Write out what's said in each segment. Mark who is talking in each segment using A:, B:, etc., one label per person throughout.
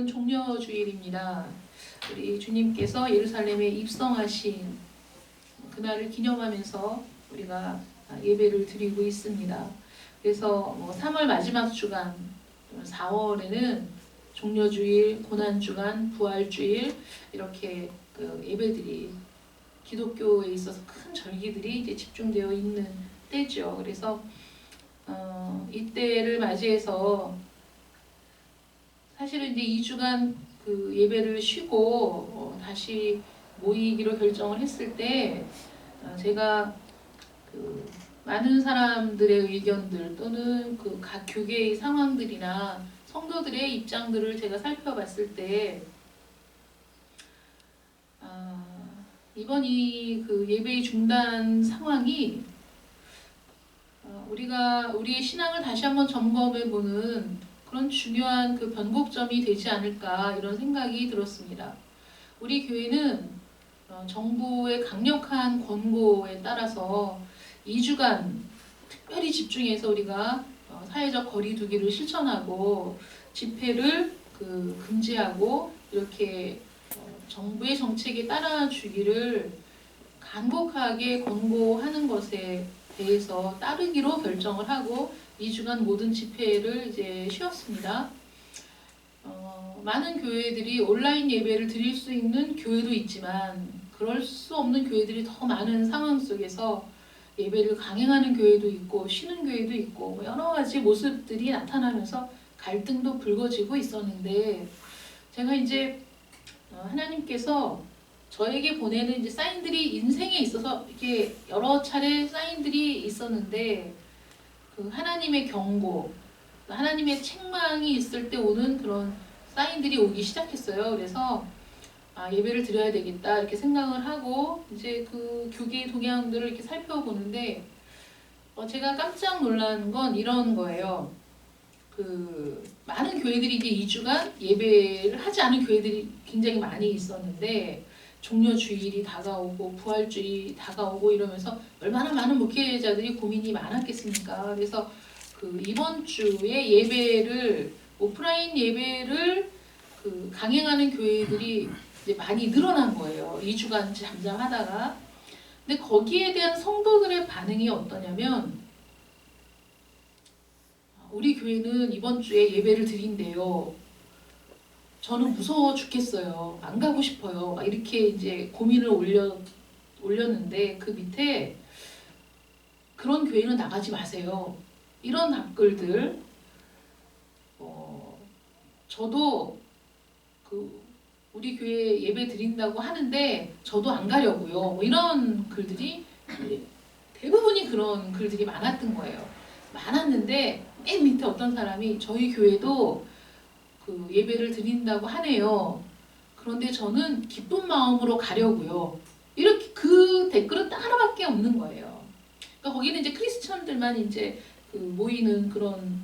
A: 종려주일입니다. 우리 주님께서 예루살렘에 입성하신 그날을 기념하면서 우리가 예배를 드리고 있습니다. 그래서 3월 마지막 주간, 4월에는 종려주일, 고난주간, 부활주일 이렇게 그 예배들이 기독교에 있어서 큰 절기들이 이제 집중되어 있는 때죠. 그래서 이때를 맞이해서 사실은 이제 2주간 그 예배를 쉬고 다시 모이기로 결정을 했을 때 제가 그 많은 사람들의 의견들 또는 그 각 교계의 상황들이나 성도들의 입장들을 제가 살펴봤을 때 이번 그 예배의 중단 상황이 우리가 우리의 신앙을 다시 한번 점검해보는 그런 중요한 그 변곡점이 되지 않을까 이런 생각이 들었습니다. 우리 교회는 정부의 강력한 권고에 따라서 2주간 특별히 집중해서 우리가 사회적 거리두기를 실천하고 집회를 금지하고 이렇게 정부의 정책에 따라주기를 간곡하게 권고하는 것에 대해서 따르기로 결정을 하고 2주간 모든 집회를 이제 쉬었습니다. 많은 교회들이 온라인 예배를 드릴 수 있는 교회도 있지만 그럴 수 없는 교회들이 더 많은 상황 속에서 예배를 강행하는 교회도 있고 쉬는 교회도 있고 여러 가지 모습들이 나타나면서 갈등도 불거지고 있었는데 제가 이제 하나님께서 저에게 보내는 이제 사인들이 인생에 있어서 이렇게 여러 차례 사인들이 있었는데 그 하나님의 경고, 하나님의 책망이 있을 때 오는 그런 사인들이 오기 시작했어요. 그래서 예배를 드려야 되겠다 이렇게 생각을 하고 이제 그 교계의 동향들을 이렇게 살펴보는데 제가 깜짝 놀란 건 이런 거예요. 그 많은 교회들이 이제 2주간 예배를 하지 않은 교회들이 굉장히 많이 있었는데 종려주일이 다가오고 부활주일이 다가오고 이러면서 얼마나 많은 목회자들이 고민이 많았겠습니까? 그래서 그 이번 주에 예배를 오프라인 예배를 강행하는 교회들이 이제 많이 늘어난 거예요. 2주간 잠잠하다가. 근데 거기에 대한 성도들의 반응이 어떠냐면 우리 교회는 이번 주에 예배를 드린대요. 저는 무서워 죽겠어요. 안 가고 싶어요. 막 이렇게 이제 고민을 올렸는데 그 밑에 그런 교회는 나가지 마세요. 이런 댓글들. 저도 우리 교회 예배 드린다고 하는데 저도 안 가려고요. 뭐 이런 글들이 대부분이 그런 글들이 많았던 거예요. 많았는데 맨 밑에 어떤 사람이 저희 교회도 그 예배를 드린다고 하네요. 그런데 저는 기쁜 마음으로 가려고요. 이렇게 그 댓글은 딱 하나밖에 없는 거예요. 그러니까 거기는 이제 크리스천들만 이제 모이는 그런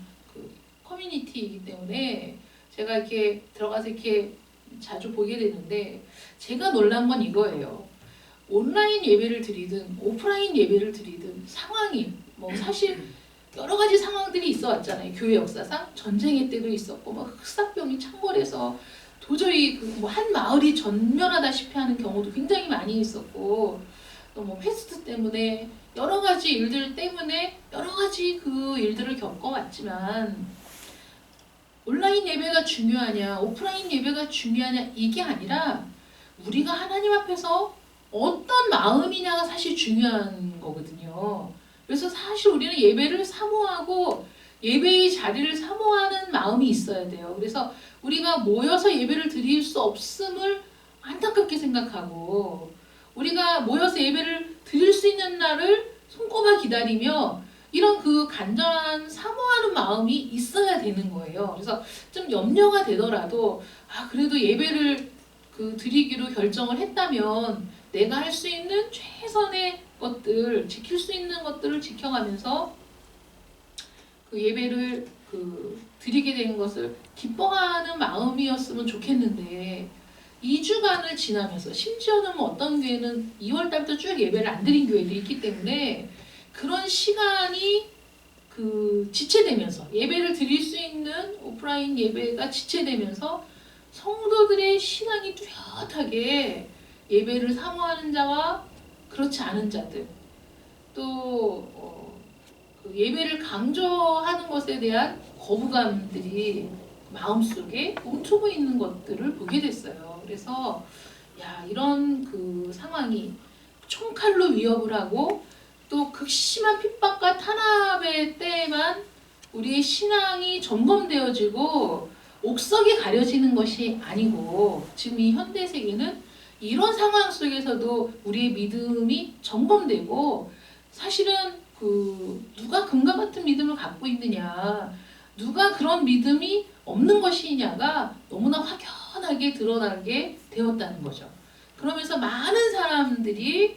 A: 커뮤니티이기 때문에 제가 이렇게 들어가서 이렇게 자주 보게 되는데 제가 놀란 건 이거예요. 온라인 예배를 드리든 오프라인 예배를 드리든 상황이 사실 여러 가지 상황들이 있어 왔잖아요. 교회 역사상 전쟁의 때도 있었고 흑사병이 창궐해서 도저히 한 마을이 전멸하다시피 하는 경우도 굉장히 많이 있었고 또 패스트 때문에 여러 가지 일들 때문에 여러 가지 그 일들을 겪어왔지만 온라인 예배가 중요하냐 오프라인 예배가 중요하냐 이게 아니라 우리가 하나님 앞에서 어떤 마음이냐가 사실 중요한 거거든요. 그래서 사실 우리는 예배를 사모하고 예배의 자리를 사모하는 마음이 있어야 돼요. 그래서 우리가 모여서 예배를 드릴 수 없음을 안타깝게 생각하고 우리가 모여서 예배를 드릴 수 있는 날을 손꼽아 기다리며 이런 그 간절한 사모하는 마음이 있어야 되는 거예요. 그래서 좀 염려가 되더라도 그래도 예배를 드리기로 결정을 했다면 내가 할 수 있는 최선의 것들, 지킬 수 있는 것들을 지켜가면서 그 예배를 드리게 된 것을 기뻐하는 마음이었으면 좋겠는데 2주간을 지나면서 심지어는 어떤 교회는 2월 달부터 쭉 예배를 안 드린 교회도 있기 때문에 그런 시간이 지체되면서 예배를 드릴 수 있는 오프라인 예배가 지체되면서 성도들의 신앙이 뚜렷하게 예배를 사모하는 자와 그렇지 않은 자들, 또 그 예배를 강조하는 것에 대한 거부감들이 마음속에 움트고 있는 것들을 보게 됐어요. 그래서 야, 이런 그 상황이 총칼로 위협을 하고 또 극심한 핍박과 탄압의 때에만 우리의 신앙이 점검되어지고 옥석이 가려지는 것이 아니고, 지금 이 현대 세계는 이런 상황 속에서도 우리의 믿음이 점검되고, 사실은 누가 금과 같은 믿음을 갖고 있느냐, 누가 그런 믿음이 없는 것이냐가 너무나 확연하게 드러나게 되었다는 거죠. 그러면서 많은 사람들이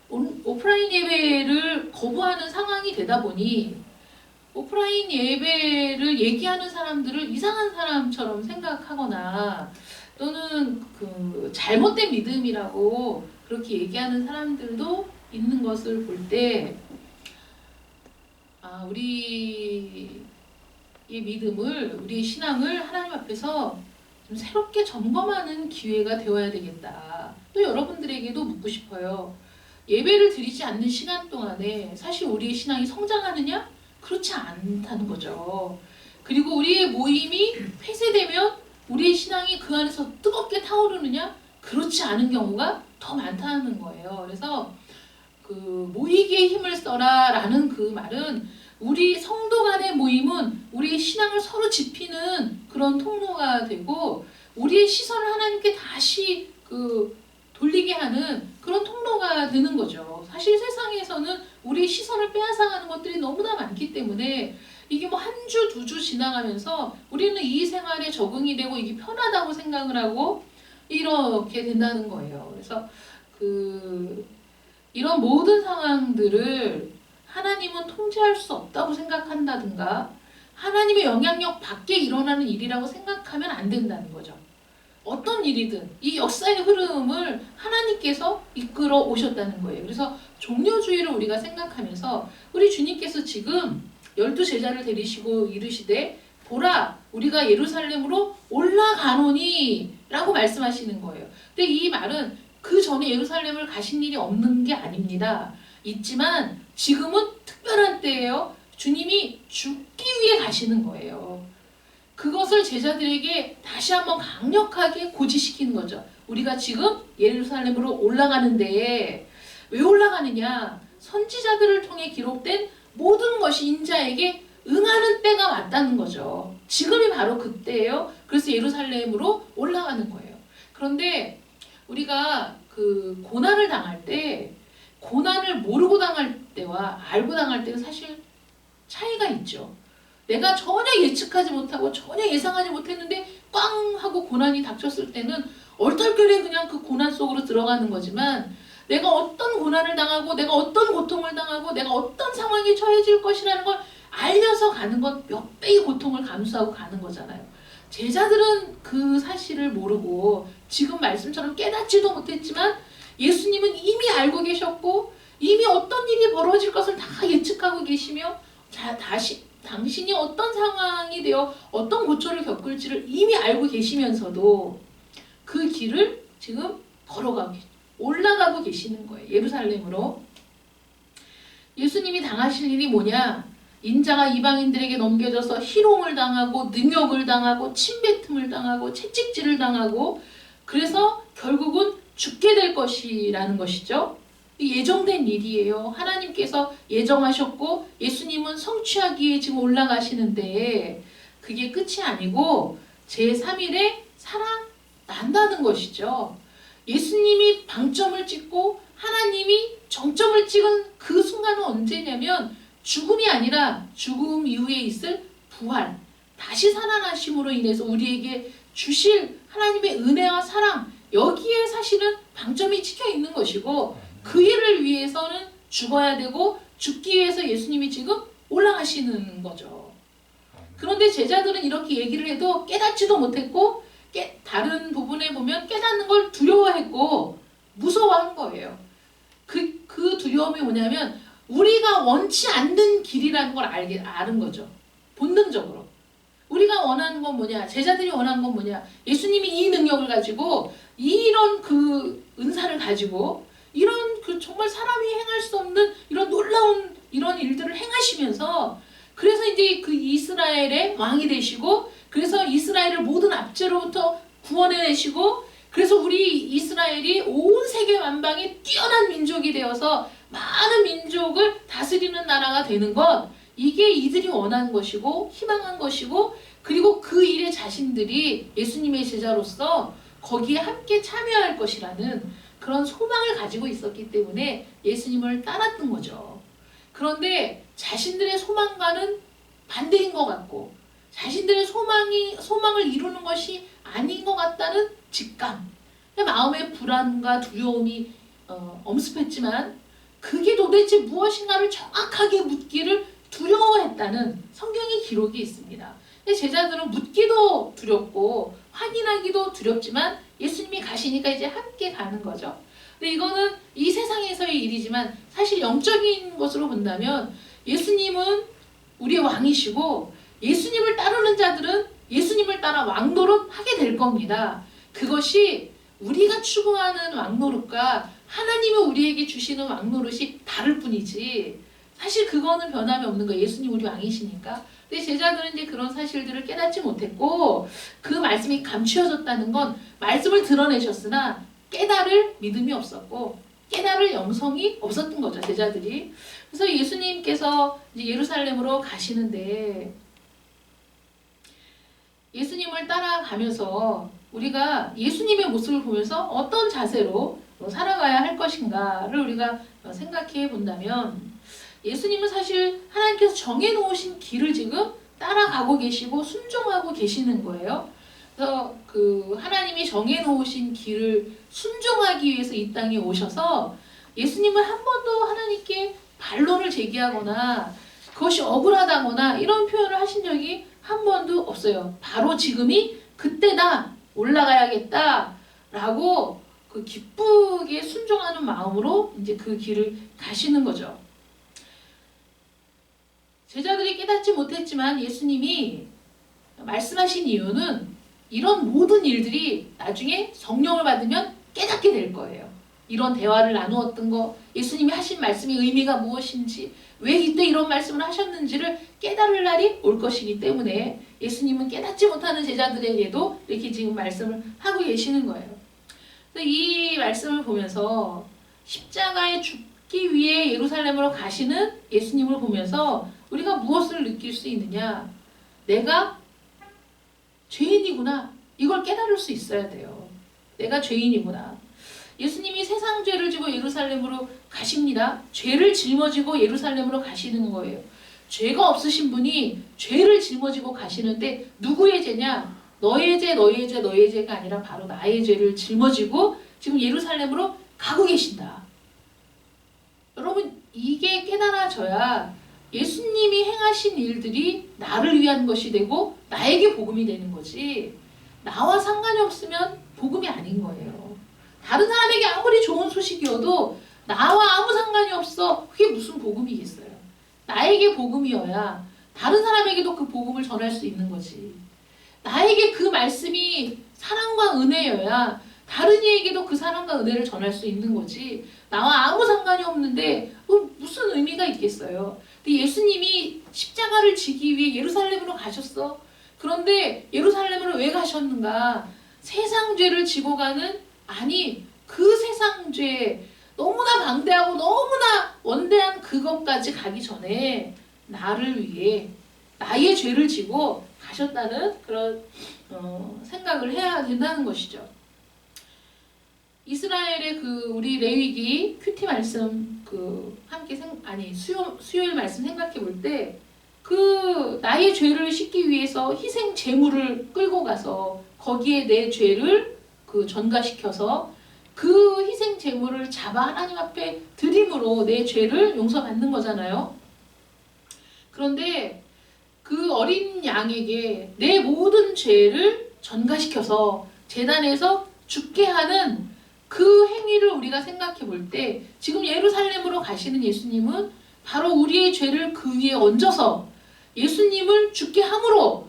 A: 오프라인 예배를 거부하는 상황이 되다 보니 오프라인 예배를 얘기하는 사람들을 이상한 사람처럼 생각하거나 또는 그 잘못된 믿음이라고 그렇게 얘기하는 사람들도 있는 것을 볼 때, 우리의 믿음을, 우리의 신앙을 하나님 앞에서 좀 새롭게 점검하는 기회가 되어야 되겠다. 또 여러분들에게도 묻고 싶어요. 예배를 드리지 않는 시간 동안에 사실 우리의 신앙이 성장하느냐? 그렇지 않다는 거죠. 그리고 우리의 모임이 폐쇄되면 우리의 신앙이 그 안에서 뜨겁게 타오르느냐? 그렇지 않은 경우가 더 많다는 거예요. 그래서 그 모이기에 힘을 써라 라는 그 말은, 우리 성도 간의 모임은 우리의 신앙을 서로 지피는 그런 통로가 되고 우리의 시선을 하나님께 다시 돌리게 하는 그런 통로가 되는 거죠. 사실 세상에서는 우리의 시선을 빼앗아가는 것들이 너무나 많기 때문에 이게 뭐 한 주, 두 주 지나가면서 우리는 이 생활에 적응이 되고 이게 편하다고 생각을 하고 이렇게 된다는 거예요. 그래서 이런 모든 상황들을 하나님은 통제할 수 없다고 생각한다든가 하나님의 영향력 밖에 일어나는 일이라고 생각하면 안 된다는 거죠. 어떤 일이든 이 역사의 흐름을 하나님께서 이끌어 오셨다는 거예요. 그래서 종려주의를 우리가 생각하면서 우리 주님께서 지금 12제자를 데리시고 이르시되 보라 우리가 예루살렘으로 올라가노니 라고 말씀하시는 거예요. 근데 이 말은 그 전에 예루살렘을 가신 일이 없는 게 아닙니다. 있지만 지금은 특별한 때예요. 주님이 죽기 위해 가시는 거예요. 그것을 제자들에게 다시 한번 강력하게 고지시키는 거죠. 우리가 지금 예루살렘으로 올라가는데 왜 올라가느냐? 선지자들을 통해 기록된 모든 것이 인자에게 응하는 때가 왔다는 거죠. 지금이 바로 그때예요. 그래서 예루살렘으로 올라가는 거예요. 그런데 우리가 그 고난을 당할 때, 고난을 모르고 당할 때와 알고 당할 때는 사실 차이가 있죠. 내가 전혀 예측하지 못하고 전혀 예상하지 못했는데 꽝 하고 고난이 닥쳤을 때는 얼떨결에 그냥 그 고난 속으로 들어가는 거지만, 내가 어떤 고난을 당하고 내가 어떤 고통을 당하고 내가 어떤 상황에 처해질 것이라는 걸 알면서 가는 건 몇 배의 고통을 감수하고 가는 거잖아요. 제자들은 그 사실을 모르고 지금 말씀처럼 깨닫지도 못했지만 예수님은 이미 알고 계셨고 이미 어떤 일이 벌어질 것을 다 예측하고 계시며 당신이 어떤 상황이 되어 어떤 고초를 겪을지를 이미 알고 계시면서도 그 길을 지금 올라가고 계시는 거예요. 예루살렘으로. 예수님이 당하실 일이 뭐냐? 인자가 이방인들에게 넘겨져서 희롱을 당하고 능욕을 당하고 침뱉음을 당하고 채찍질을 당하고, 그래서 결국은 죽게 될 것이라는 것이죠. 예정된 일이에요. 하나님께서 예정하셨고 예수님은 성취하기에 지금 올라가시는데 그게 끝이 아니고 제3일에 살아난다는 것이죠. 예수님이 방점을 찍고 하나님이 정점을 찍은 그 순간은 언제냐면 죽음이 아니라 죽음 이후에 있을 부활, 다시 살아나심으로 인해서 우리에게 주실 하나님의 은혜와 사랑, 여기에 사실은 방점이 찍혀 있는 것이고 그 일을 위해서는 죽어야 되고 죽기 위해서 예수님이 지금 올라가시는 거죠. 그런데 제자들은 이렇게 얘기를 해도 깨닫지도 못했고 다른 부분에 보면 깨닫는 걸 두려워했고 무서워한 거예요. 그 두려움이 뭐냐면 우리가 원치 않는 길이라는 걸 아는 거죠. 본능적으로. 우리가 원하는 건 뭐냐? 제자들이 원하는 건 뭐냐? 예수님이 이 능력을 가지고 이런 그 은사를 가지고 이런 그 정말 사람이 행할 수 없는 이런 놀라운 이런 일들을 행하시면서 그래서 이제 그 이스라엘의 왕이 되시고 그래서 이스라엘을 모든 압제로부터 구원해내시고 그래서 우리 이스라엘이 온 세계 만방에 뛰어난 민족이 되어서 많은 민족을 다스리는 나라가 되는 것 이게 이들이 원한 것이고 희망한 것이고 그리고 그 일에 자신들이 예수님의 제자로서 거기에 함께 참여할 것이라는 그런 소망을 가지고 있었기 때문에 예수님을 따랐던 거죠. 그런데 자신들의 소망과는 반대인 것 같고 자신들의 소망을 이루는 것이 아닌 것 같다는 직감, 마음의 불안과 두려움이 엄습했지만 그게 도대체 무엇인가를 정확하게 묻기를 두려워했다는 성경의 기록이 있습니다. 제자들은 묻기도 두렵고 확인하기도 두렵지만 예수님이 가시니까 이제 함께 가는 거죠. 근데 이거는 이 세상에서의 일이지만 사실 영적인 것으로 본다면 예수님은 우리의 왕이시고 예수님을 따르는 자들은 예수님을 따라 왕노릇 하게 될 겁니다. 그것이 우리가 추구하는 왕노릇과 하나님이 우리에게 주시는 왕노릇이 다를 뿐이지 사실 그거는 변함이 없는 거예요. 예수님 우리 왕이시니까. 근데 제자들은 이제 그런 사실들을 깨닫지 못했고 그 말씀이 감추어졌다는 건 말씀을 드러내셨으나 깨달을 믿음이 없었고 깨달을 영성이 없었던 거죠. 제자들이. 그래서 예수님께서 이제 예루살렘으로 가시는데 예수님을 따라가면서 우리가 예수님의 모습을 보면서 어떤 자세로 살아가야 할 것인가를 우리가 생각해 본다면 예수님은 사실 하나님께서 정해놓으신 길을 지금 따라가고 계시고 순종하고 계시는 거예요. 그래서 그 하나님이 정해놓으신 길을 순종하기 위해서 이 땅에 오셔서 예수님은 한 번도 하나님께 반론을 제기하거나 그것이 억울하다거나 이런 표현을 하신 적이 한 번도 없어요. 바로 지금이 그때다 올라가야겠다 라고 그 기쁘게 순종하는 마음으로 이제 그 길을 가시는 거죠. 제자들이 깨닫지 못했지만 예수님이 말씀하신 이유는 이런 모든 일들이 나중에 성령을 받으면 깨닫게 될 거예요. 이런 대화를 나누었던 거, 예수님이 하신 말씀의 의미가 무엇인지, 왜 이때 이런 말씀을 하셨는지를 깨달을 날이 올 것이기 때문에 예수님은 깨닫지 못하는 제자들에게도 이렇게 지금 말씀을 하고 계시는 거예요. 이 말씀을 보면서 십자가에 죽기 위해 예루살렘으로 가시는 예수님을 보면서 우리가 무엇을 느낄 수 있느냐? 내가 죄인이구나. 이걸 깨달을 수 있어야 돼요. 내가 죄인이구나. 예수님이 세상 죄를 지고 예루살렘으로 가십니다. 죄를 짊어지고 예루살렘으로 가시는 거예요. 죄가 없으신 분이 죄를 짊어지고 가시는데 누구의 죄냐? 너의 죄, 너의 죄, 너의 죄가 아니라 바로 나의 죄를 짊어지고 지금 예루살렘으로 가고 계신다. 여러분 이게 깨달아져야 예수님이 행하신 일들이 나를 위한 것이 되고 나에게 복음이 되는 거지 나와 상관이 없으면 복음이 아닌 거예요. 다른 사람에게 아무리 좋은 소식이어도 나와 아무 상관이 없어. 그게 무슨 복음이겠어요. 나에게 복음이어야 다른 사람에게도 그 복음을 전할 수 있는 거지. 나에게 그 말씀이 사랑과 은혜여야 다른 이에게도 그 사랑과 은혜를 전할 수 있는 거지. 나와 아무 상관이 없는데 무슨 의미가 있겠어요. 근데 예수님이 십자가를 지기 위해 예루살렘으로 가셨어. 그런데 예루살렘으로 왜 가셨는가? 세상 죄를 지고 가는 아니 그 세상 죄 너무나 방대하고 너무나 원대한 그것까지 가기 전에 나를 위해 나의 죄를 지고 가셨다는 그런 생각을 해야 된다는 것이죠. 이스라엘의 그 우리 레위기 큐티 말씀 그 함께 수요일 말씀 생각해 볼 때 그 나의 죄를 씻기 위해서 희생 제물을 끌고 가서 거기에 내 죄를 그 전가시켜서 그 희생 제물을 잡아 하나님 앞에 드림으로 내 죄를 용서받는 거잖아요. 그런데 그 어린 양에게 내 모든 죄를 전가시켜서 제단에서 죽게 하는 그 행위를 우리가 생각해 볼 때 지금 예루살렘으로 가시는 예수님은 바로 우리의 죄를 그 위에 얹어서 예수님을 죽게 함으로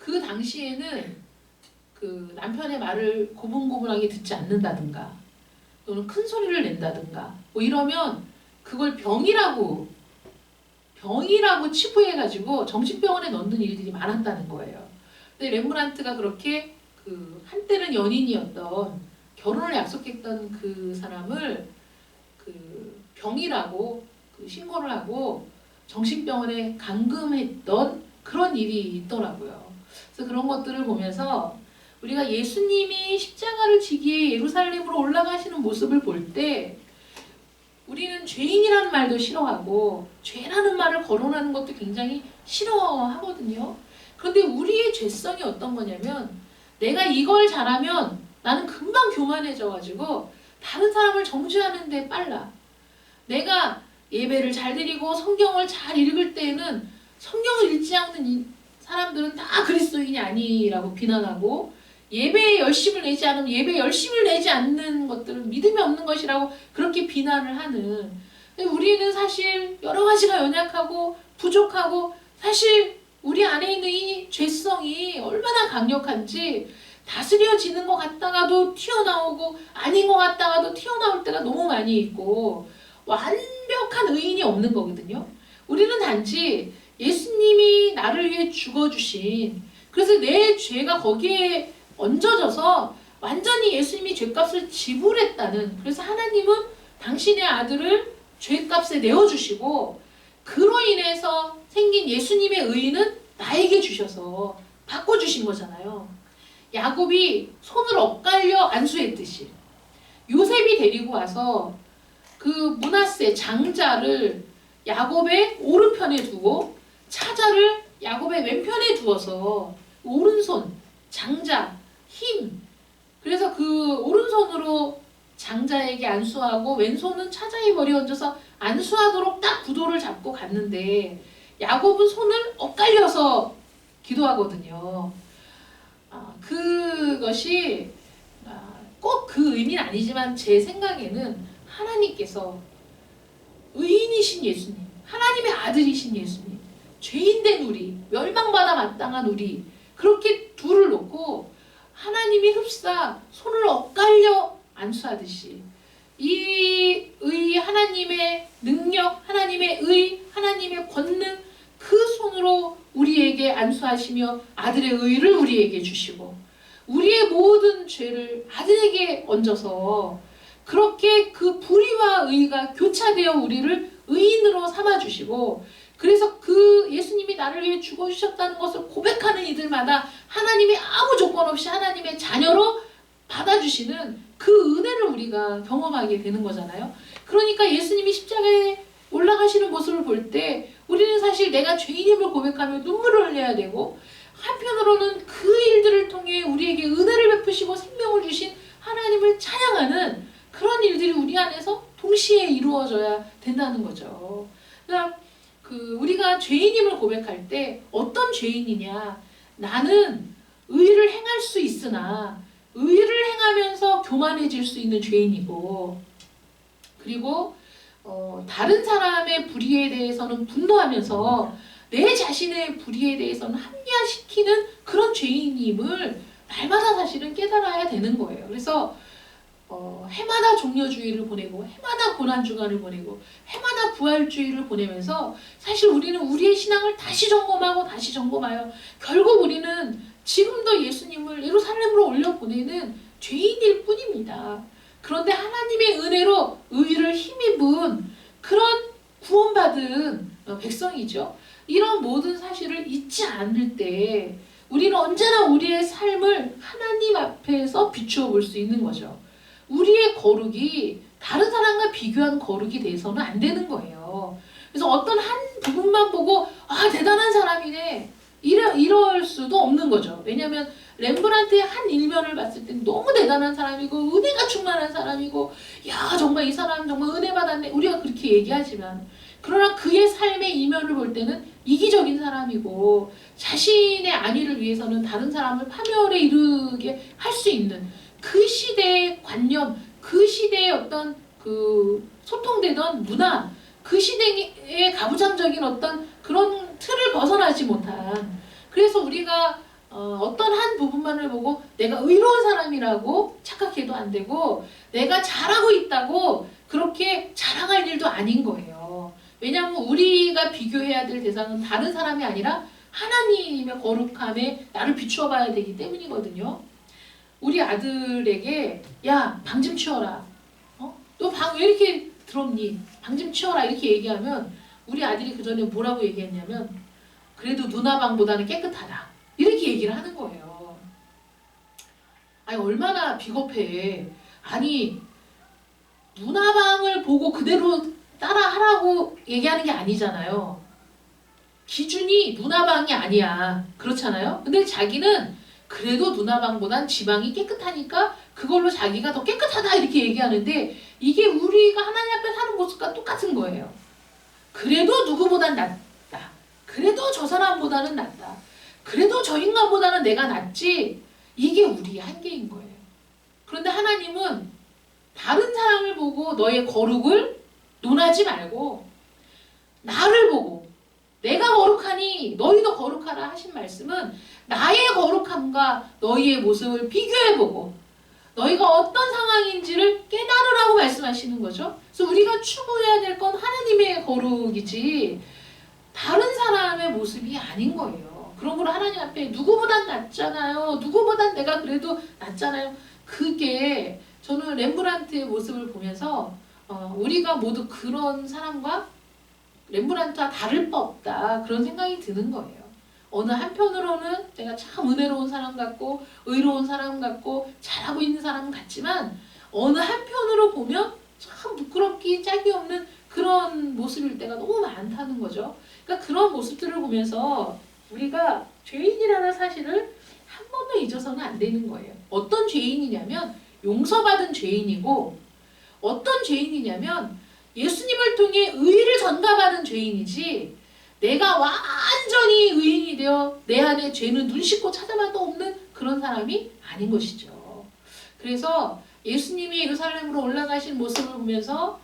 A: 그 당시에는 그 남편의 말을 고분고분하게 듣지 않는다든가 또는 큰 소리를 낸다든가 뭐 이러면 그걸 병이라고 치부해가지고 정신병원에 넣는 일들이 많았다는 거예요. 근데 렘브란트가 그렇게 그 한때는 연인이었던 결혼을 약속했던 그 사람을 그 병이라고 그 신고를 하고 정신병원에 감금했던 그런 일이 있더라고요. 그래서 그런 것들을 보면서 우리가 예수님이 십자가를 지기에 예루살렘으로 올라가시는 모습을 볼 때 우리는 죄인이라는 말도 싫어하고 죄라는 말을 거론하는 것도 굉장히 싫어하거든요. 그런데 우리의 죄성이 어떤 거냐면 내가 이걸 잘하면 나는 금방 교만해져가지고 다른 사람을 정죄하는 데 빨라. 내가 예배를 잘 드리고 성경을 잘 읽을 때에는 성경을 읽지 않는 사람들은 다 그리스도인이 아니라고 비난하고 예배에 열심을 내지 않으면 예배에 열심을 내지 않는 것들은 믿음이 없는 것이라고 그렇게 비난을 하는. 우리는 사실 여러 가지가 연약하고 부족하고 사실 우리 안에 있는 이 죄성이 얼마나 강력한지 다스려지는 것 같다가도 튀어나오고 아닌 것 같다가도 튀어나올 때가 너무 많이 있고 완벽한 의인이 없는 거거든요. 우리는 단지 예수님이 나를 위해 죽어주신 그래서 내 죄가 거기에 얹어져서 완전히 예수님이 죄값을 지불했다는 그래서 하나님은 당신의 아들을 죄값에 내어주시고 그로 인해서 생긴 예수님의 의의는 나에게 주셔서 바꿔주신 거잖아요. 야곱이 손을 엇갈려 안수했듯이 요셉이 데리고 와서 그 므낫세 장자를 야곱의 오른편에 두고 차자를 야곱의 왼편에 두어서 오른손 장자 힘 그래서 그 오른손으로 장자에게 안수하고 왼손은 차자의 머리에 얹어서 안수하도록 딱 구도를 잡고 갔는데 야곱은 손을 엇갈려서 기도하거든요. 그것이 꼭 그 의미는 아니지만 제 생각에는 하나님께서 의인이신 예수님, 하나님의 아들이신 예수님, 죄인된 우리, 멸망받아 마땅한 우리 그렇게 둘을 놓고 하나님이 흡사 손을 엇갈려 안수하듯이 이 하나님의 능력, 하나님의 의, 하나님의 권능 그 손으로 우리에게 안수하시며 아들의 의를 우리에게 주시고 우리의 모든 죄를 아들에게 얹어서 그렇게 그 불의와 의가 교차되어 우리를 의인으로 삼아주시고 그래서 그 예수님이 나를 위해 죽어주셨다는 것을 고백하는 이들마다 하나님이 아무 조건 없이 하나님의 자녀로 받아주시는 그 은혜를 우리가 경험하게 되는 거잖아요. 그러니까 예수님이 십자가에 올라가시는 모습을 볼 때 우리는 사실 내가 죄인임을 고백하며 눈물을 흘려야 되고 한편으로는 그 일들을 통해 우리에게 은혜를 베푸시고 생명을 주신 하나님을 찬양하는 그런 일들이 우리 안에서 동시에 이루어져야 된다는 거죠. 그러니까 우리가 죄인임을 고백할 때 어떤 죄인이냐 나는 의를 행할 수 있으나 의를 행하면서 교만해질 수 있는 죄인이고 그리고 다른 사람의 불의에 대해서는 분노하면서 내 자신의 불의에 대해서는 합리화시키는 그런 죄인임을 날마다 사실은 깨달아야 되는 거예요. 그래서 해마다 종려주의를 보내고 해마다 고난주간을 보내고 해마다 부활주의를 보내면서 사실 우리는 우리의 신앙을 다시 점검하고 다시 점검하여 결국 우리는 지금도 예수님을 예루살렘으로 올려보내는 죄인일 뿐입니다. 그런데 하나님의 은혜로 의를 힘입은 그런 구원받은 백성이죠. 이런 모든 사실을 잊지 않을 때 우리는 언제나 우리의 삶을 하나님 앞에서 비추어 볼 수 있는 거죠. 우리의 거룩이 다른 사람과 비교한 거룩이 돼서는 안 되는 거예요. 그래서 어떤 한 부분만 보고 대단한 사람이네 이럴 수도 없는 거죠. 왜냐하면 렘브란트의 한 일면을 봤을 때 너무 대단한 사람이고 은혜가 충만한 사람이고 야 정말 이 사람 정말 은혜 받았네 우리가 그렇게 얘기하지만 그러나 그의 삶의 이면을 볼 때는 이기적인 사람이고 자신의 안위를 위해서는 다른 사람을 파멸에 이르게 할 수 있는 그 시대의 관념, 그 시대의 어떤 그 소통되던 문화, 그 시대의 가부장적인 어떤 그런 틀을 벗어나지 못한 그래서 우리가 어떤 한 부분만을 보고 내가 의로운 사람이라고 착각해도 안 되고 내가 잘하고 있다고 그렇게 자랑할 일도 아닌 거예요. 왜냐하면 우리가 비교해야 될 대상은 다른 사람이 아니라 하나님의 거룩함에 나를 비추어 봐야 되기 때문이거든요. 우리 아들에게 야, 방 좀 치워라. 너 방 왜 이렇게 더럽니? 방 좀 치워라 이렇게 얘기하면 우리 아들이 그 전에 뭐라고 얘기했냐면 그래도 누나 방보다는 깨끗하다. 이렇게 얘기를 하는 거예요. 아니 얼마나 비겁해. 아니 누나 방을 보고 그대로 따라하라고 얘기하는 게 아니잖아요. 기준이 누나 방이 아니야. 그렇잖아요. 근데 자기는 그래도 누나 방보단 지 방이 깨끗하니까 그걸로 자기가 더 깨끗하다 이렇게 얘기하는데 이게 우리가 하나님 앞에 사는 모습과 똑같은 거예요. 그래도 누구보단 낫다. 그래도 저 사람보다는 낫다. 그래도 저 인간보다는 내가 낫지. 이게 우리의 한계인 거예요. 그런데 하나님은 다른 사람을 보고 너의 거룩을 논하지 말고 나를 보고 내가 거룩하니 너희도 거룩하라 하신 말씀은 나의 거룩함과 너희의 모습을 비교해보고 너희가 어떤 상황인지를 깨달으라고 말씀하시는 거죠. 그래서 우리가 추구해야 될 건 하나님의 거룩이지 다른 사람의 모습이 아닌 거예요. 그런 걸 하나님 앞에 누구보단 낫잖아요. 누구보단 내가 그래도 낫잖아요. 그게 저는 렘브란트의 모습을 보면서 우리가 모두 그런 사람과 렘브란트와 다를 바 없다 그런 생각이 드는 거예요. 어느 한편으로는 내가 참 은혜로운 사람 같고 의로운 사람 같고 잘하고 있는 사람 같지만 어느 한편으로 보면 참 부끄럽기 짝이 없는 그런 모습일 때가 너무 많다는 거죠. 그러니까 그런 모습들을 보면서 우리가 죄인이라는 사실을 한 번도 잊어서는 안 되는 거예요. 어떤 죄인이냐면 용서받은 죄인이고 어떤 죄인이냐면 예수님을 통해 의를 전가받은 죄인이지 내가 완전히 의인이 되어 내 안에 죄는 눈 씻고 찾아봐도 없는 그런 사람이 아닌 것이죠. 그래서 예수님이 예루살렘으로 올라가신 모습을 보면서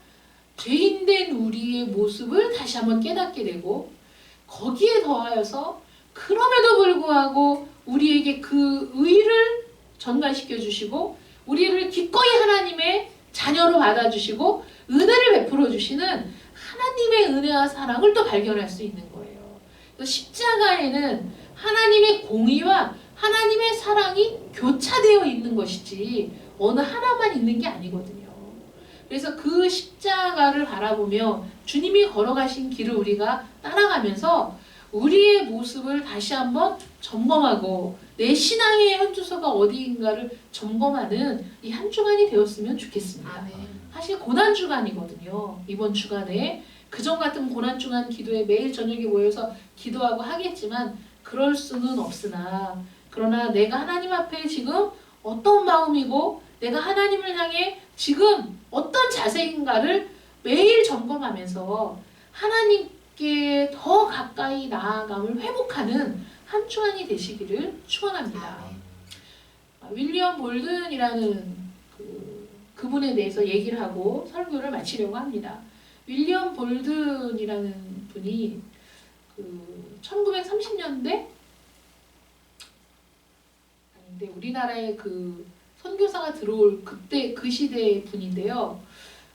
A: 죄인된 우리의 모습을 다시 한번 깨닫게 되고 거기에 더하여서 그럼에도 불구하고 우리에게 그 의를 전가시켜 주시고 우리를 기꺼이 하나님의 자녀로 받아주시고 은혜를 베풀어 주시는 하나님의 은혜와 사랑을 또 발견할 수 있는 거예요. 그래서 십자가에는 하나님의 공의와 하나님의 사랑이 교차되어 있는 것이지 어느 하나만 있는 게 아니거든요. 그래서 그 십자가를 바라보며 주님이 걸어가신 길을 우리가 따라가면서 우리의 모습을 다시 한번 점검하고 내 신앙의 현주소가 어디인가를 점검하는 이 한 주간이 되었으면 좋겠습니다.
B: 아멘.
A: 사실 고난주간이거든요. 이번 주간에 그전 같은 고난주간 기도에 매일 저녁에 모여서 기도하고 하겠지만 그럴 수는 없으나 그러나 내가 하나님 앞에 지금 어떤 마음이고 내가 하나님을 향해 지금 어떤 자세인가를 매일 점검하면서 하나님께 더 가까이 나아감을 회복하는 한 주간이 되시기를 축원합니다. 윌리엄 볼든이라는 그분에 대해서 얘기를 하고 설교를 마치려고 합니다. 윌리엄 볼든이라는 분이 1930년대 아닌데 우리나라에 그 선교사가 들어올 그때 그 시대의 분인데요.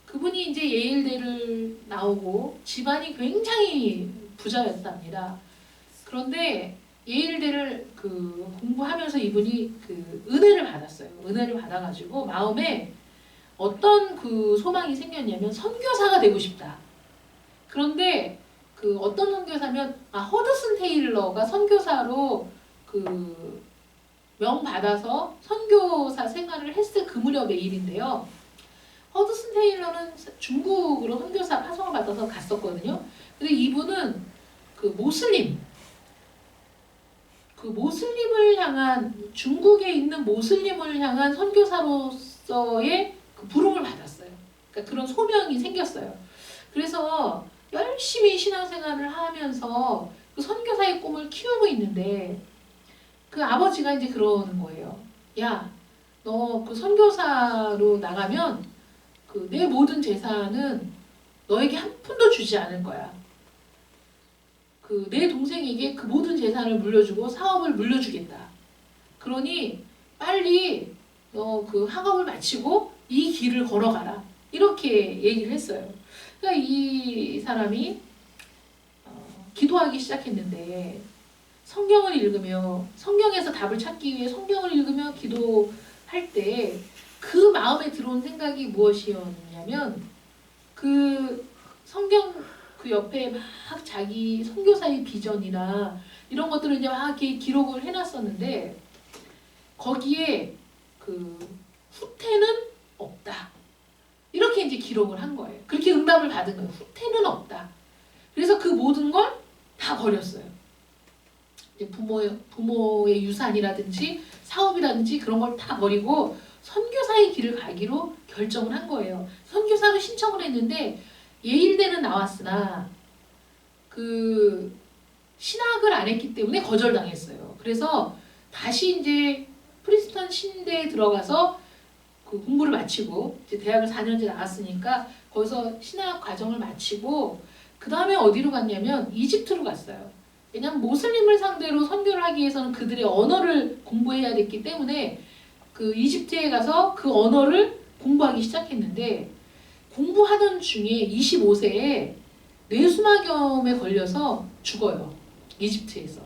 A: 그분이 이제 예일대를 나오고 집안이 굉장히 부자였답니다. 그런데 예일대를 공부하면서 이분이 은혜를 받았어요. 은혜를 받아가지고 마음에 어떤 소망이 생겼냐면 선교사가 되고 싶다. 그런데 어떤 선교사면 허드슨 테일러가 선교사로 명 받아서 선교사 생활을 했을 그 무렵의 일인데요. 허드슨 테일러는 중국으로 선교사 파송을 받아서 갔었거든요. 근데 이분은 모슬림을 향한 중국에 있는 모슬림을 향한 선교사로서의 부름을 받았어요. 그러니까 그런 소명이 생겼어요. 그래서 열심히 신앙생활을 하면서 그 선교사의 꿈을 키우고 있는데 그 아버지가 이제 그러는 거예요. 야, 너 그 선교사로 나가면 내 모든 재산은 너에게 한 푼도 주지 않을 거야. 내 동생에게 그 모든 재산을 물려주고 사업을 물려주겠다. 그러니 빨리 너 그 학업을 마치고 이 길을 걸어가라. 이렇게 얘기를 했어요. 그러니까 이 사람이 기도하기 시작했는데 성경을 읽으며 성경에서 답을 찾기 위해 성경을 읽으며 기도할 때 그 마음에 들어온 생각이 무엇이었냐면 그 성경 그 옆에 막 자기 선교사의 비전이나 이런 것들을 이제 막 이렇게 기록을 해놨었는데 거기에 그 후퇴는 없다. 이렇게 이제 기록을 한 거예요. 그렇게 응답을 받은 거예요. 후퇴는 없다. 그래서 그 모든 걸 다 버렸어요. 이제 부모의 유산이라든지 사업이라든지 그런 걸 다 버리고 선교사의 길을 가기로 결정을 한 거예요. 선교사로 신청을 했는데 예일대는 나왔으나 그 신학을 안 했기 때문에 거절당했어요. 그래서 다시 이제 프린스턴 신대에 들어가서 그 공부를 마치고 이제 대학을 4년제 나왔으니까 거기서 신학 과정을 마치고 그 다음에 어디로 갔냐면 이집트로 갔어요. 왜냐하면 모슬림을 상대로 선교를 하기 위해서는 그들의 언어를 공부해야 됐기 때문에 그 이집트에 가서 그 언어를 공부하기 시작했는데 공부하던 중에 25세에 뇌수막염에 걸려서 죽어요. 이집트에서.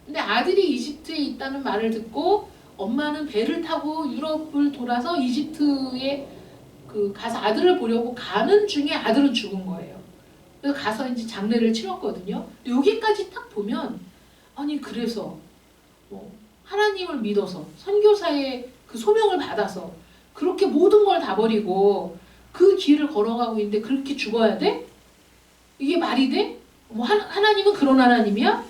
A: 근데 아들이 이집트에 있다는 말을 듣고 엄마는 배를 타고 유럽을 돌아서 이집트에 그 가서 아들을 보려고 가는 중에 아들은 죽은 거예요. 그래서 가서 이제 장례를 치렀거든요. 여기까지 딱 보면 아니 그래서 뭐 하나님을 믿어서 선교사의 그 소명을 받아서 그렇게 모든 걸 다 버리고 그 길을 걸어가고 있는데 그렇게 죽어야 돼? 이게 말이 돼? 뭐 하나님은 그런 하나님이야?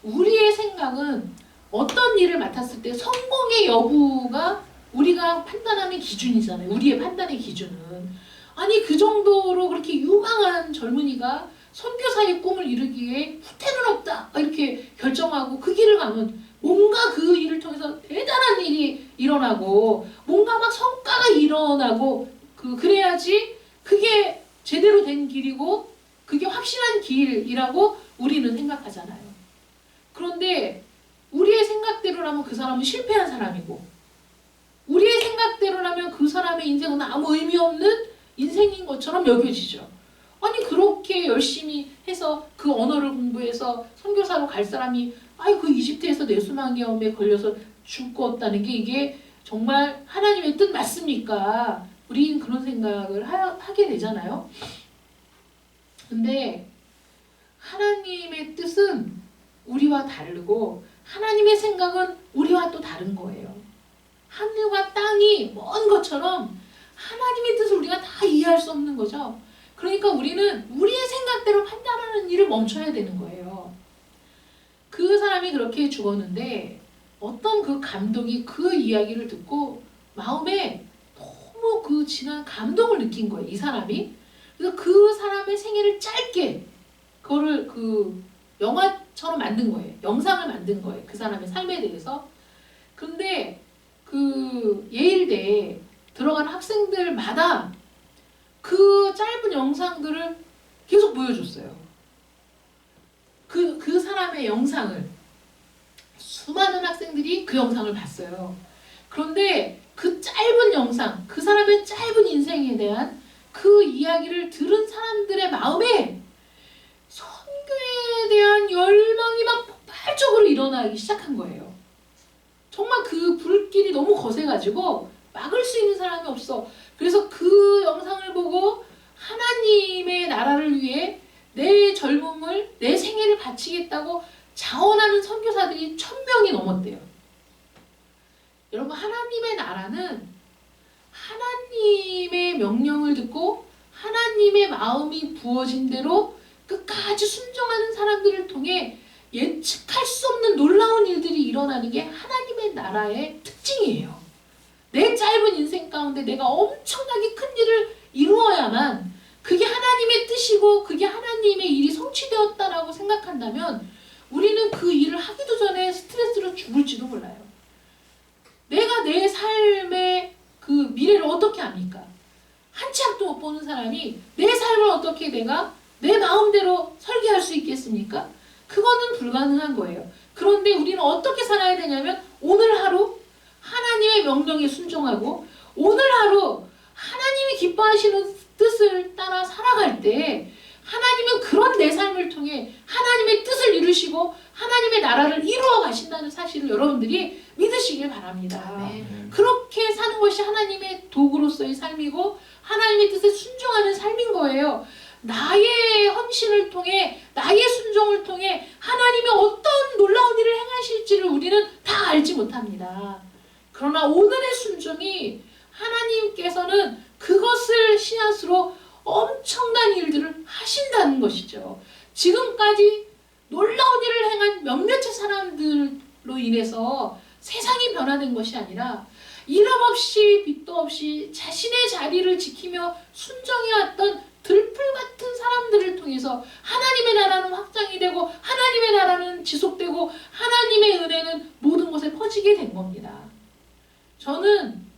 A: 우리의 생각은 어떤 일을 맡았을 때 성공의 여부가 우리가 판단하는 기준이잖아요. 우리의 판단의 기준은. 아니 그 정도로 그렇게 유망한 젊은이가 선교사의 꿈을 이루기 위해 후퇴는 없다 이렇게 결정하고 그 길을 가면 뭔가 그 일을 통해서 대단한 일이 일어나고 뭔가 막 성과가 일어나고 그래야지 그게 제대로 된 길이고 그게 확실한 길이라고 우리는 생각하잖아요. 그런데 우리의 생각대로라면 그 사람은 실패한 사람이고 우리의 생각대로라면 그 사람의 인생은 아무 의미 없는 인생인 것처럼 여겨지죠. 아니 그렇게 열심히 해서 그 언어를 공부해서 선교사로 갈 사람이 그 이집트에서 뇌수막염에 걸려서 죽었다는 게 이게 정말 하나님의 뜻 맞습니까? 우리는 그런 생각을 하게 되잖아요. 근데 하나님의 뜻은 우리와 다르고 하나님의 생각은 우리와 또 다른 거예요. 하늘과 땅이 먼 것처럼 하나님의 뜻을 우리가 다 이해할 수 없는 거죠. 그러니까 우리는 우리의 생각대로 판단하는 일을 멈춰야 되는 거예요. 그 사람이 그렇게 죽었는데 어떤 그 감독이 그 이야기를 듣고 마음에 너무 그 진한 감동을 느낀 거예요. 이 사람이. 그래서 그 사람의 생애를 짧게 그거를 그 영화처럼 만든 거예요. 영상을 만든 거예요. 그 사람의 삶에 대해서. 근데 그 예일대에 들어가는 학생들마다 그 짧은 영상들을 계속 보여줬어요. 그 사람의 영상을 수많은 학생들이 그 영상을 봤어요. 그런데 그 짧은 영상, 그 사람의 짧은 인생에 대한 그 이야기를 들은 사람들의 마음에 선교에 대한 열망이 막 폭발적으로 일어나기 시작한 거예요. 정말 그 불길이 너무 거세가지고 막을 수 있는 사람이 없어. 그래서 그 영상을 보고 하나님의 나라를 위해 내 젊음을, 내 생애를 바치겠다고 자원하는 선교사들이 1000명이 넘었대요. 여러분, 하나님의 나라는 하나님의 명령을 듣고 하나님의 마음이 부어진 대로 끝까지 순종하는 사람들을 통해 예측할 수 없는 놀라운 일들이 일어나는 게 하나님의 나라의 특징이에요. 내 짧은 인생 가운데 내가 엄청나게 큰 일을 이루어야만 그게 하나님의 뜻이고 그게 하나님의 일이 성취되었다라고 생각한다면 우리는 그 일을 하기도 전에 스트레스로 죽을지도 몰라요. 내가 내 삶의 그 미래를 어떻게 압니까? 한 치 앞도 못 보는 사람이 내 삶을 어떻게 내가 내 마음대로 설계할 수 있겠습니까? 그거는 불가능한 거예요. 그런데 우리는 어떻게 살아야 되냐면 오늘 하루 하나님의 명령에 순종하고 오늘 하루 하나님이 기뻐하시는 뜻을 따라 살아갈 때 하나님은 그런 내 삶을 통해 하나님의 뜻을 이루시고 하나님의 나라를 이루어 가신다는 사실을 여러분들이 믿으시길 바랍니다.
B: 아멘.
A: 그렇게 사는 것이 하나님의 도구로서의 삶이고 하나님의 뜻에 순종하는 삶인 거예요. 나의 헌신을 통해 나의 순종을 통해 하나님이 어떤 놀라운 일을 행하실지를 우리는 다 알지 못합니다. 그러나 오늘의 순종이 하나님께서는 그것을 씨앗으로 엄청난 일들을 하신다는 것이죠. 지금까지 놀라운 일을 행한 몇몇의 사람들로 인해서 세상이 변화된 것이 아니라 이름 없이 빛도 없이 자신의 자리를 지키며 순종해왔던 들풀 같은 사람들을 통해서 하나님의 나라는 확장이 되고 하나님의 나라는 지속되고 하나님의 은혜는 모든 곳에 퍼지게 된 겁니다.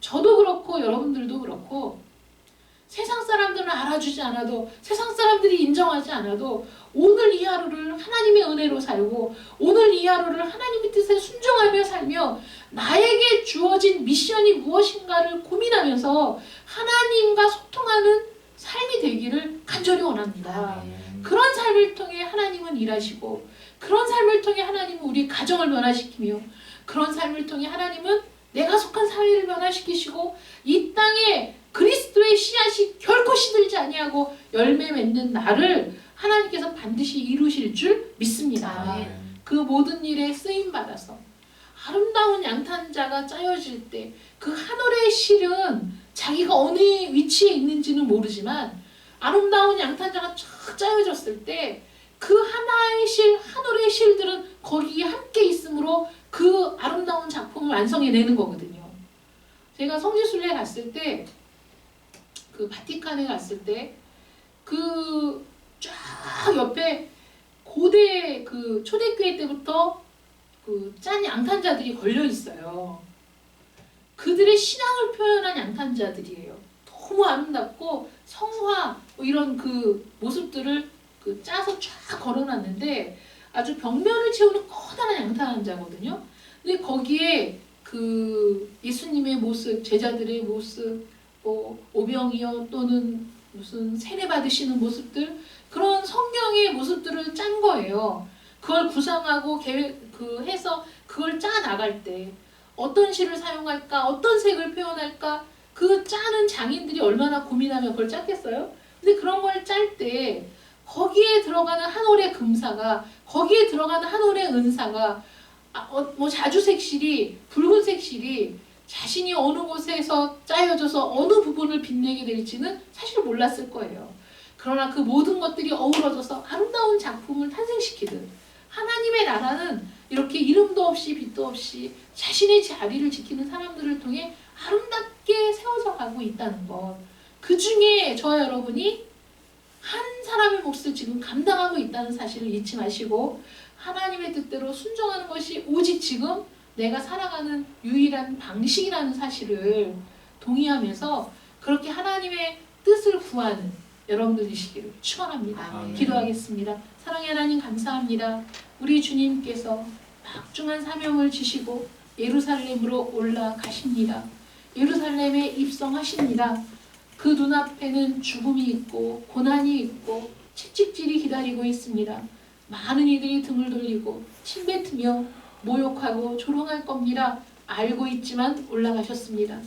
A: 저도 그렇고 여러분들도 그렇고 세상 사람들은 알아주지 않아도 세상 사람들이 인정하지 않아도 오늘 이 하루를 하나님의 은혜로 살고 오늘 이 하루를 하나님의 뜻에 순종하며 살며 나에게 주어진 미션이 무엇인가를 고민하면서 하나님과 소통하는 삶이 되기를 간절히 원합니다. 그런 삶을 통해 하나님은 일하시고 그런 삶을 통해 하나님은 우리 가정을 변화시키며 그런 삶을 통해 하나님은 내가 속한 사회를 변화시키시고 이 땅에 그리스도의 씨앗이 결코 시들지 아니하고 열매 맺는 나를 하나님께서 반드시 이루실 줄 믿습니다. 그 모든 일에 쓰임받아서 아름다운 양탄자가 짜여질 때 그 한 올의 실은 자기가 어느 위치에 있는지는 모르지만 아름다운 양탄자가 쫙 짜여졌을 때 그 하나의 실, 한 올의 실들은 거기에 함께 있으므로 그 아름다운 작품을 완성해내는 거거든요. 제가 성지순례 갔을 때 그 바티칸에 갔을 때 그 쫙 옆에 고대 그 초대교회 때부터 그 짠 양탄자들이 걸려 있어요. 그들의 신앙을 표현한 양탄자들이에요. 너무 아름답고 성화 뭐 이런 그 모습들을 그 짜서 쫙 걸어놨는데 아주 벽면을 채우는 커다란 양탄자거든요. 근데 거기에 그 예수님의 모습, 제자들의 모습, 뭐 오병이어 또는 무슨 세례 받으시는 모습들 그런 성경의 모습들을 짠 거예요. 그걸 구상하고 해서 그걸 짜 나갈 때 어떤 시를 사용할까, 어떤 색을 표현할까 그 짜는 장인들이 얼마나 고민하며 그걸 짰겠어요? 근데 그런 걸 짤 때 거기에 들어가는 한 올의 금사가 거기에 들어가는 한 올의 은사가 뭐 자주색 실이 붉은색 실이 자신이 어느 곳에서 짜여져서 어느 부분을 빛내게 될지는 사실 몰랐을 거예요. 그러나 그 모든 것들이 어우러져서 아름다운 작품을 탄생시키듯 하나님의 나라는 이렇게 이름도 없이 빛도 없이 자신의 자리를 지키는 사람들을 통해 아름답게 세워져 가고 있다는 것. 그 중에 저와 여러분이 한 사람의 몫을 지금 감당하고 있다는 사실을 잊지 마시고 하나님의 뜻대로 순종하는 것이 오직 지금 내가 살아가는 유일한 방식이라는 사실을 동의하면서 그렇게 하나님의 뜻을 구하는 여러분들이시기를 축원합니다.
B: 아멘.
A: 기도하겠습니다. 사랑의 하나님 감사합니다. 우리 주님께서 막중한 사명을 지시고 예루살렘으로 올라가십니다. 예루살렘에 입성하십니다. 그 눈앞에는 죽음이 있고 고난이 있고 채찍질이 기다리고 있습니다. 많은 이들이 등을 돌리고 침뱉으며 모욕하고 조롱할 겁니다. 알고 있지만 올라가셨습니다.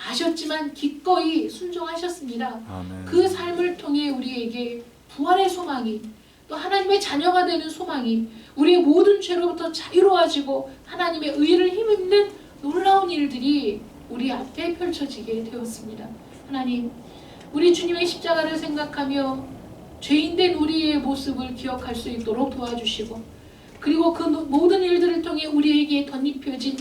A: 아셨지만 기꺼이 순종하셨습니다.
B: 아멘.
A: 그 삶을 통해 우리에게 부활의 소망이 또 하나님의 자녀가 되는 소망이 우리의 모든 죄로부터 자유로워지고 하나님의 의를 힘입는 놀라운 일들이 우리 앞에 펼쳐지게 되었습니다. 하나님, 우리 주님의 십자가를 생각하며 죄인된 우리의 모습을 기억할 수 있도록 도와주시고 그리고 그 모든 일들을 통해 우리에게 덧입혀진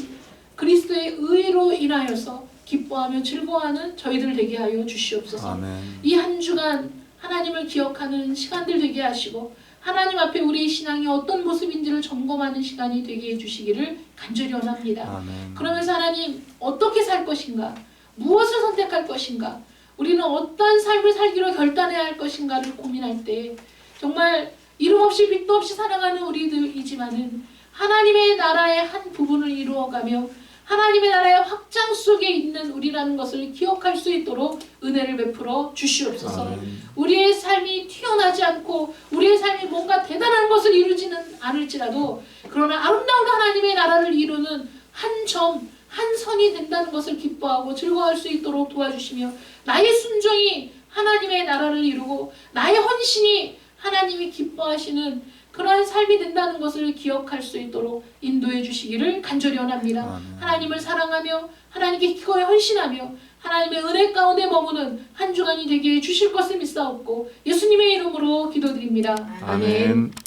A: 그리스도의 의로 인하여서 기뻐하며 즐거워하는 저희들 되게 하여 주시옵소서.
B: 아멘.
A: 이 한 주간 하나님을 기억하는 시간들 되게 하시고 하나님 앞에 우리의 신앙이 어떤 모습인지를 점검하는 시간이 되게 해주시기를 간절히 원합니다.
B: 아멘.
A: 그러면서 하나님 어떻게 살 것인가, 무엇을 선택할 것인가, 우리는 어떤 삶을 살기로 결단해야 할 것인가를 고민할 때 정말 이름 없이 빛도 없이 살아가는 우리들이지만은 하나님의 나라의 한 부분을 이루어가며 하나님의 나라의 확장 속에 있는 우리라는 것을 기억할 수 있도록 은혜를 베풀어 주시옵소서.
B: 아멘.
A: 우리의 삶이 튀어나지 않고 우리의 삶이 뭔가 대단한 것을 이루지는 않을지라도 그러나 아름다운 하나님의 나라를 이루는 한 점, 한 선이 된다는 것을 기뻐하고 즐거워할 수 있도록 도와주시며 나의 순종이 하나님의 나라를 이루고 나의 헌신이 하나님이 기뻐하시는 그러한 삶이 된다는 것을 기억할 수 있도록 인도해 주시기를 간절히 원합니다.
B: 아멘.
A: 하나님을 사랑하며 하나님께 기꺼이 헌신하며 하나님의 은혜 가운데 머무는 한 주간이 되게 해 주실 것을 믿사옵고 예수님의 이름으로 기도드립니다. 아멘.
B: 아멘.